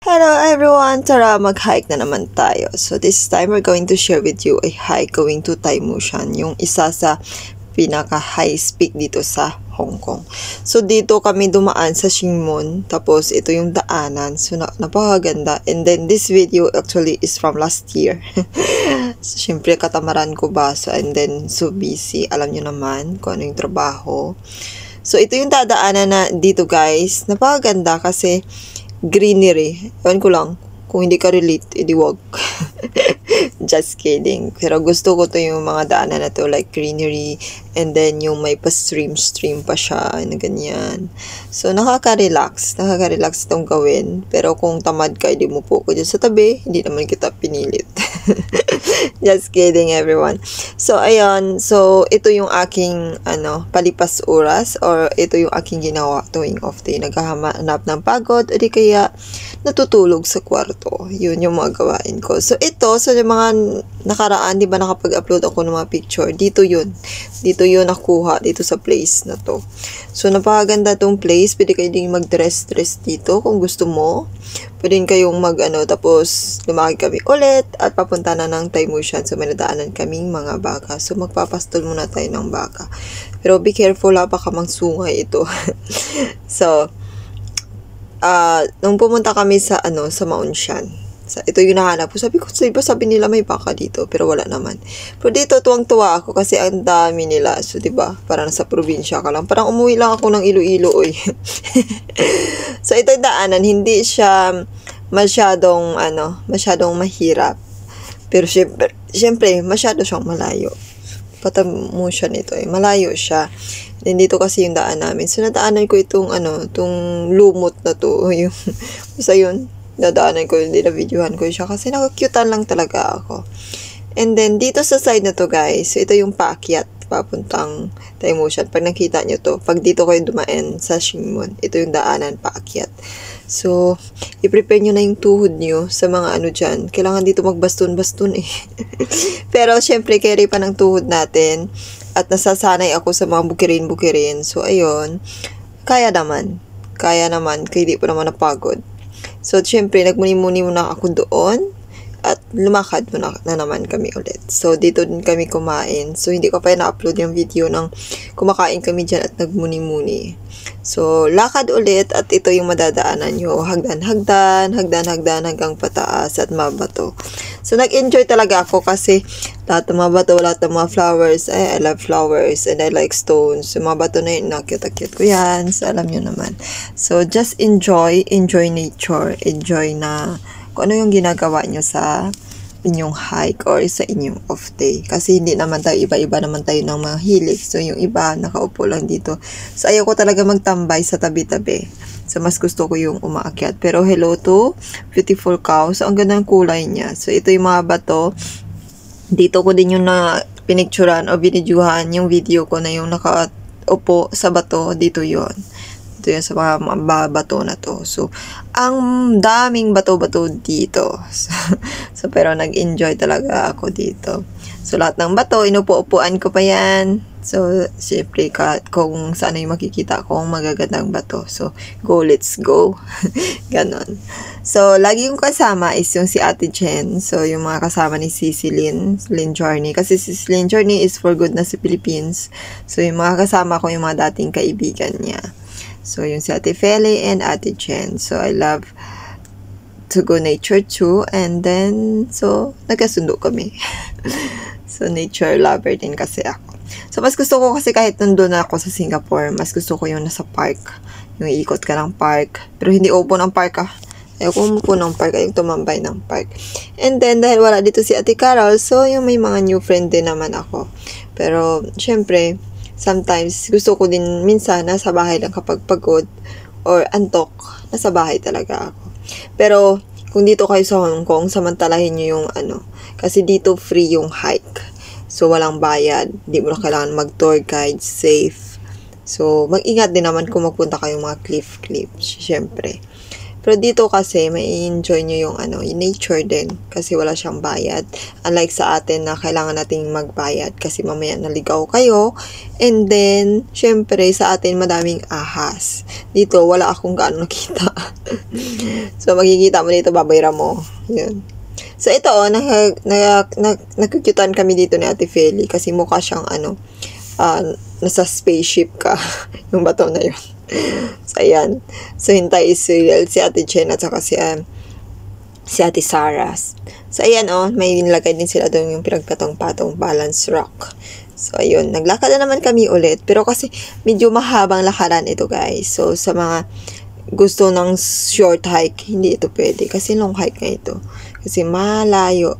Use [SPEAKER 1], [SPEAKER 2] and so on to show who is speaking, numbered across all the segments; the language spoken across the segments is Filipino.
[SPEAKER 1] Hello everyone! Tara, mag-hike na naman tayo. So this time, we're going to share with you a hike going to Taimushan, yung isa sa pinaka-highest peak dito sa Hong Kong. So dito kami dumaan sa Shingmun, tapos ito yung daanan. So napakaganda. And then this video actually is from last year. So syempre katamaran ko ba? So and then so busy. Alam nyo naman kung ano yung trabaho. So ito yung dadaanan na dito guys. Napakaganda kasi greenery. Ewan ko lang. Kung hindi ka relate, edi wag. Just kidding. Pero gusto ko to yung mga daanan na to, like greenery. And then yung may pa-stream pa siya, na ganyan. So, nakaka-relax. Nakaka-relax itong gawin. Pero kung tamad ka, hindi mo po ko dyan sa tabi. Hindi naman kita pinilit. Just kidding, everyone. So, ayun. So, ito yung aking, palipas oras. Or ito yung aking ginawa tuwing off day. Naghahanap ng pagod. O di kaya, natutulog sa kwarto. Yun yung mga gawain ko. So, ito, sa mga nakaraan, di ba nakapag-upload ako ng mga picture? Dito yun. Dito yun nakuha. Dito sa place na to. So, napakaganda tong place. Pwede kayo din mag-dress dito kung gusto mo. Pwede kayong tapos lumakad kami ulit at papunta na ng Taimushan. So, may nadaanan kaming mga baka. So, magpapastol muna tayo ng baka. Pero be careful, baka mangsungay ito. So, nung pumunta kami sa Mount Shan. Ito yung nahanap ko. Sabi nila may baka dito, pero wala naman. Pero dito tuwang-tuwa ako kasi ang dami nila. So, 'di ba? Parang nasa probinsya ka lang. Parang umuwi lang ako ng Iloilo, oy. So, ito yung daanan, hindi siya masyadong mahirap. Pero syempre masyado siyang malayo. Patamushan ito eh. Malayo siya. Then dito kasi yung daan namin. So, nadaanan ko itong lumot na to. Yung, basta yun, nadaanan ko, hindi na videohan ko siya kasi nakakyutan lang talaga ako. And then, dito sa side na to guys, so ito yung paakyat, papuntang Taimushan. Pag nakita nyo to, pag dito kayo dumaan sa Shingmun, ito yung daanan, paakyat. So, i-prepare nyo na yung tuhod nyo sa mga dyan. Kailangan dito magbaston-baston eh. Pero, syempre, carry pa ng tuhod natin. At nasasanay ako sa mga bukirin-bukirin. So, ayun. Kaya naman. Kaya hindi pa naman napagod. So, syempre, nagmuni-muni muna ako doon. At lumakad muna na naman kami ulit. So, dito din kami kumain. So, hindi ko pa na-upload yung video ng kumakain kami dyan at nagmuni-muni. So, lakad ulit at ito yung madadaanan nyo. Hagdan hanggang pataas at mabato. So, nag-enjoy talaga ako kasi lahat ng mga bato, lahat ng mga flowers. I love flowers and I like stones. So, mga bato na yun, nakit-akit ko yan. So, alam nyo naman. So, just enjoy nature. Enjoy na kung ano yung ginagawa nyo sa inyong hike or sa inyong off day. Kasi hindi naman tayo, iba-iba naman tayo ng mga hilig. So, yung iba, nakaupo lang dito. So, ayaw ko talaga magtambay sa tabi-tabi. So, mas gusto ko yung umaakyat. Pero, hello to beautiful cow. So, ang ganda ng kulay niya. So, ito yung mga bato. Dito ko din yung pinicturan o binidyohan yung video ko na yung nakaupo sa bato. Dito yon. Ito yun sa mga bato na to. So, ang daming bato-bato dito. So, pero nag-enjoy talaga ako dito. So, lahat ng bato, inupo-upuan ko pa yan. So, syempre, kung saan yung makikita ko ang magagandang bato. So, let's go. Ganon. So, lagi yung kasama is yung si Ate Jen. So, yung mga kasama ni Lynn Journey. Kasi Lynn Journey is for good na sa Philippines. So, yung mga kasama ko, yung mga dating kaibigan niya. So, yung si Ate Feli and Ate Jen. So, I love to go nature too. And then, so, nagkasundo kami. So, nature lover din kasi ako. So, mas gusto ko kasi kahit nandun ako sa Singapore, mas gusto ko yung nasa park. Yung ikot ka ng park. Pero hindi open ang park Ayaw ko umupo ng park. Ayaw tumambay ng park. And then, dahil wala dito si Ate Carol, so, yung may mga new friend din naman ako. Pero, syempre, sometimes, gusto ko din minsan nasa bahay lang kapag pagod or antok, nasa bahay talaga ako. Pero, kung dito kayo sa Hong Kong, samantalahin nyo yung kasi dito free yung hike. So, walang bayad. Hindi mo na kailangan mag-tour guide, safe. So, mag-ingat din naman kung magpunta kayong mga cliff, syempre. Pero dito kasi, may enjoy nyo yung yung nature din. Kasi wala siyang bayad. Unlike sa atin na kailangan nating magbayad kasi mamaya naligaw kayo. And then, syempre, sa atin madaming ahas. Dito, wala akong gaano nakita. So, magkikita mo dito, babayran mo. Yun. So, ito, nagkukyutan kami dito ni Ate Feli kasi mukha siyang nasa spaceship ka. Yung bato na yun. So, ayan. So, hintay Israel, si Ate Jen at saka si Ate Sarah. So, ayan may nilagay din sila doon yung pinagpatong-patong balance rock. So, ayun. Naglakad na naman kami ulit. Pero kasi medyo mahabang lakaran ito, guys. So, sa mga gusto ng short hike, hindi ito pwede. Kasi long hike na ito. Kasi malayo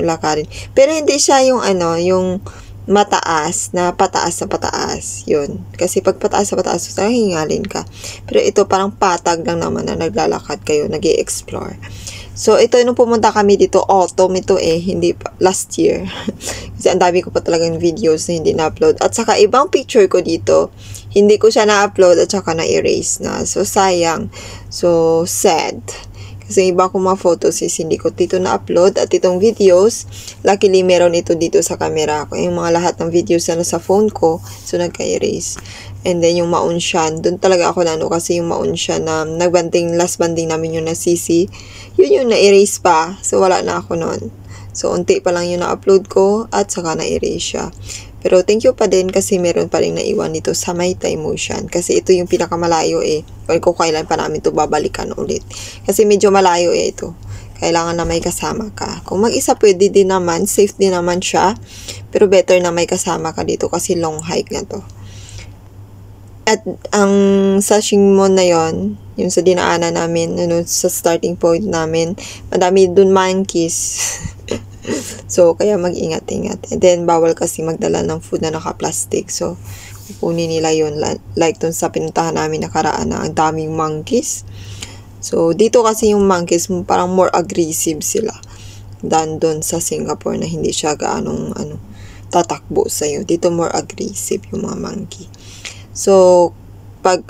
[SPEAKER 1] lakarin. Pero hindi siya yung yung mataas na pataas. Yun. Kasi pag pataas sa pataas, hingalin ka. Pero ito parang patag lang naman na naglalakad kayo, nag-i-explore. So, ito nung pumunta kami dito, autumn ito hindi last year. Kasi ang dami ko pa talagang videos na hindi na-upload. At saka ibang picture ko dito, hindi ko siya na-upload at saka na-erase na. So, sayang. So, sad. Kasi iba akong mga photos is hindi ko dito na-upload. At itong videos, luckily meron ito dito sa camera ko. Yung mga lahat ng videos na nasa phone ko, so nagka-erase. And then yung Maunshan, doon talaga ako kasi yung Maunshan na last banding namin yung nasisi, yun yung na-erase pa. So wala na ako noon. So unti pa lang yung na-upload ko at saka na-erase siya. Pero thank you pa din kasi meron pa rin naiwan dito sa may Time Ocean. Kasi ito yung pinakamalayo kung kailan pa namin ito babalikan ulit. Kasi medyo malayo ito. Kailangan na may kasama ka. Kung mag-isa pwede din naman, safe din naman siya. Pero better na may kasama ka dito kasi long hike na to. At ang sa Shingmon na yon, yung sa dinaanan namin, sa starting point namin, madami dun monkeys. So, kaya mag-ingat-ingat. And then, bawal kasi magdala ng food na naka-plastic. So, kukunin nila yun. Like dun sa pinuntahan namin nakaraan na ang daming monkeys. So, dito kasi yung monkeys, parang more aggressive sila than dun sa Singapore na hindi siya gaanong tatakbo sa'yo. Dito more aggressive yung mga monkey. So, pag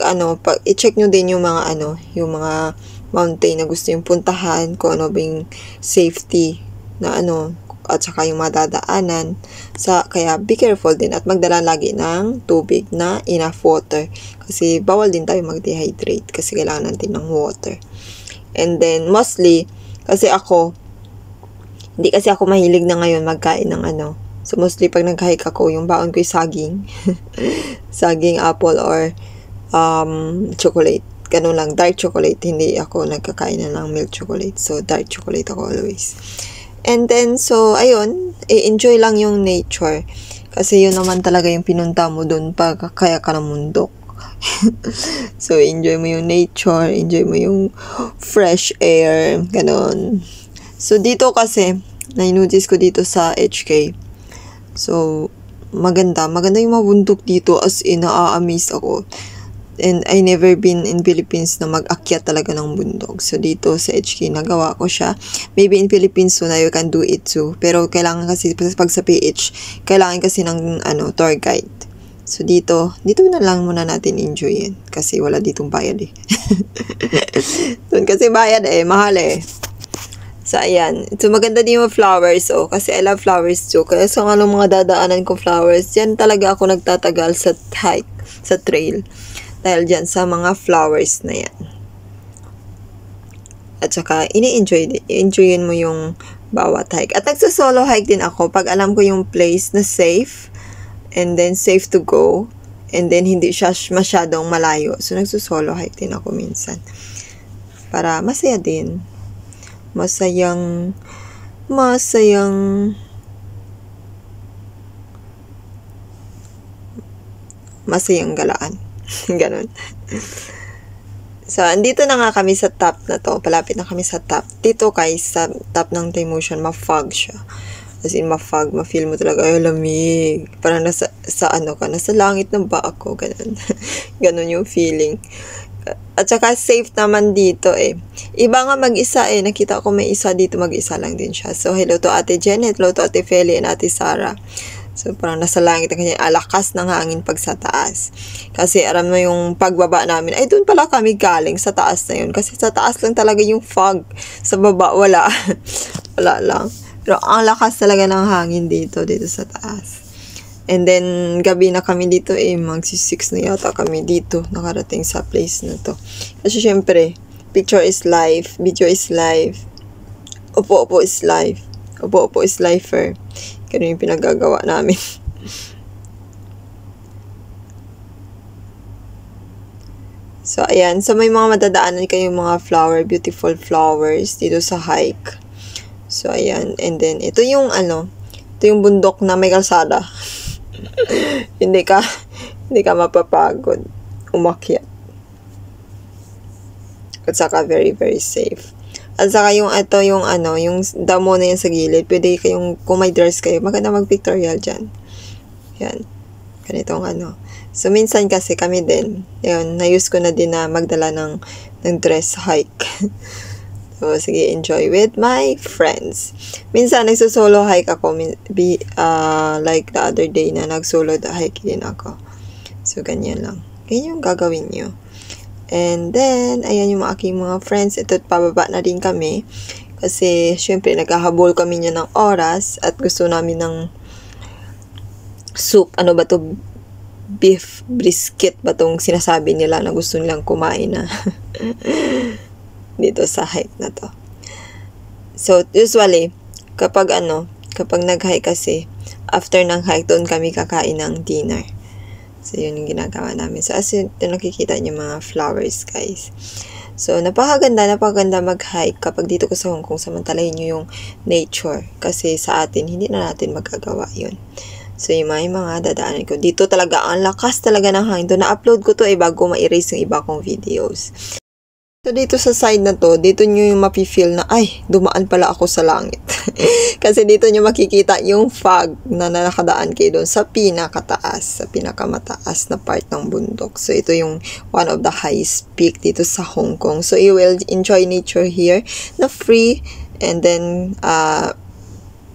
[SPEAKER 1] i-check nyo din yung mga yung mga mountain na gusto yung puntahan, kung bing safety na at saka yung madadaanan. Kaya be careful din at magdala lagi ng tubig na enough water. Kasi bawal din tayo mag-dehydrate kasi kailangan natin ng water. And then mostly, kasi hindi kasi ako mahilig na ngayon magkain ng So mostly pag nag-hike ako, yung baon ko yung saging. Saging, apple, or chocolate. Ganun lang, dark chocolate. Hindi ako nagkakain na ng milk chocolate. So dark chocolate ako always. And then, so, ayun, enjoy lang yung nature. Kasi yun naman talaga yung pinunta mo dun pag kaya ka ng mundok. So, enjoy mo yung nature, enjoy mo yung fresh air, ganon. So, dito kasi, na-notice ko dito sa HK. So, maganda yung mga bundok dito, as in, na-amaze ako. And I never been in Philippines na mag-akyat talaga ng bundok. So, dito sa HK, nagawa ko siya. Maybe in Philippines, so na you can do it too. Pero, kailangan kasi, pag sa PH, kailangan kasi ng, tour guide. So, dito na lang muna natin enjoyin. Kasi, wala ditong bayad Doon kasi bayad mahal So, ayan. So, maganda din yung flowers, kasi I love flowers too. Kaya sa mga dadaanan kong flowers, yan talaga ako nagtatagal sa hike, sa trail. Dahil dyan sa mga flowers na yan. At saka, enjoyin mo yung bawat hike. At nagsa-solo hike din ako pag alam ko yung place na safe, and then safe to go, and then hindi siya masyadong malayo. So, nagsa-solo hike din ako minsan. Para masaya din. Masayang galaan. Ganon. So, andito na nga kami sa top na to. Palapit na kami sa top. Dito guys, sa top ng Time Ocean, ma-fog siya. As in, ma-fog. Ma-feel mo talaga, ay, lamig. Parang nasa nasa langit na ba ako? Ganon. Ganon yung feeling. At saka, safe naman dito Iba nga mag-isa Nakita ko may isa dito, mag-isa lang din siya. So, hello to Ate Janet, hello to Ate Feli, and Ate Sarah. So, parang nasa langit ang kanya, alakas ng hangin pag sa taas. Kasi, alam mo yung pagbaba namin, ay, doon pala kami galing sa taas na yun. Kasi sa taas lang talaga yung fog. Sa baba, wala. Wala lang. Pero, ang lakas talaga ng hangin dito sa taas. And then, gabi na kami dito, magsi-6 na yata kami dito, nakarating sa place na to. Kasi, syempre, picture is life, video is life, upo-upo is life. Upo-upo is lifer. Ganun yung pinagagawa namin. So, ayan. So, may mga madadaanan kayong mga beautiful flowers dito sa hike. So, ayan. And then, ito yung ito yung bundok na may kalsada. hindi ka mapapagod umakyat. At saka, very, very safe. At saka yung yung damo na yan sa gilid, pwede kayong, kung may dress kayo, maganda mag-pictorial dyan. Yan. Ganitong So, minsan kasi kami din, yun, na-use ko na din na magdala ng dress hike. So, sige, enjoy with my friends. Minsan, nagsusolo hike ako, like the other day na nag-solo hike din ako. So, ganyan lang. Ganyan yung gagawin nyo. And then, ayan yung aking mga friends. Ito, pababa na din kami. Kasi, syempre, naghahabol kami niya ng oras. At gusto namin ng soup. Ano ba to? Beef brisket ba tong sinasabi nila na gusto nilang kumain na dito sa hike na to. So, usually, kapag nag-hike kasi, after ng hike, doon kami kakain ng dinner. So, yun yung ginagawa namin. So, as yun, nakikita niyo mga flowers, guys. So, napakaganda mag-hike kapag dito ko sa Hong Kong, samantalahin nyo yung nature. Kasi sa atin, hindi na natin magagawa yun. So, yung mga dadaanan ko. Dito talaga, ang lakas talaga ng hangin. Na-upload ko to bago ma-erase yung iba kong videos. So, dito sa side na to, dito nyo yung mapifeel na, ay, dumaan pala ako sa langit. Kasi dito nyo makikita yung fog na nakadaan kayo doon sa pinakataas, sa pinakamataas na part ng bundok. So, ito yung one of the highest peak dito sa Hong Kong. So, you will enjoy nature here na free, and then,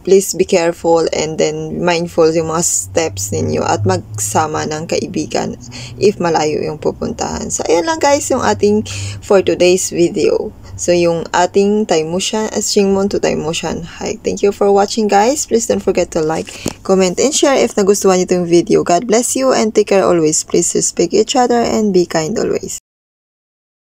[SPEAKER 1] please be careful and then mindful yung mga steps ninyo at magsama ng kaibigan if malayo yung pupuntahan. So, ayan lang guys yung ating for today's video. So, yung ating Shingmon to Taimoshan hike. Thank you for watching guys. Please don't forget to like, comment, and share if nagustuhan nyo itong video. God bless you and take care always. Please respect each other and be kind always.